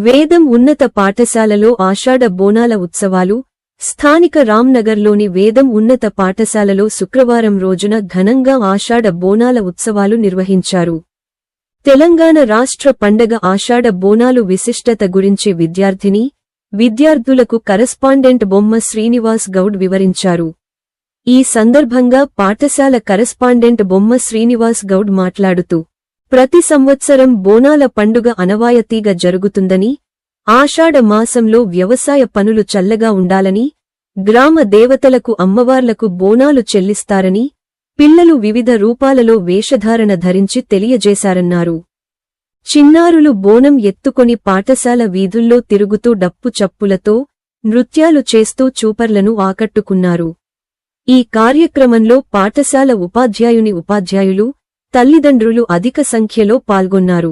వేదం ఉన్నత పాఠశాలలో ఆషాఢ బోనాల ఉత్సవాలు స్థానిక రామ్నగర్లోని వేదం ఉన్నత పాఠశాలలో శుక్రవారం రోజున ఘనంగా ఆషాఢ బోనాల ఉత్సవాలు నిర్వహించారు. తెలంగాణ రాష్ట్ర పండగ ఆషాఢ బోనాలు విశిష్టత గురించి విద్యార్థులకు కరెస్పాండెంట్ బొమ్మ శ్రీనివాస్ గౌడ్ వివరించారు. ఈ సందర్భంగా పాఠశాల కరెస్పాండెంట్ బొమ్మ శ్రీనివాస్ గౌడ్ మాట్లాడుతూ, ప్రతి సంవత్సరం బోనాల పండుగ అనవాయతీగా జరుగుతుందని, ఆషాఢ మాసంలో వ్యవసాయ పనులు చల్లగా ఉండాలని, గ్రామ దేవతలకు అమ్మవార్లకు బోనాలు చెల్లిస్తారని, పిల్లలు వివిధ రూపాలలో వేషధారణ ధరించి తెలియజేశారన్నారు. చిన్నారులు బోనం ఎత్తుకొని పాఠశాల వీధుల్లో తిరుగుతూ డప్పు చప్పులతో నృత్యాలు చేస్తూ చూపర్లను ఆకట్టుకున్నారు. ఈ కార్యక్రమంలో పాఠశాల ఉపాధ్యాయులు, తల్లిదండ్రులు అధిక సంఖ్యలో పాల్గొన్నారు.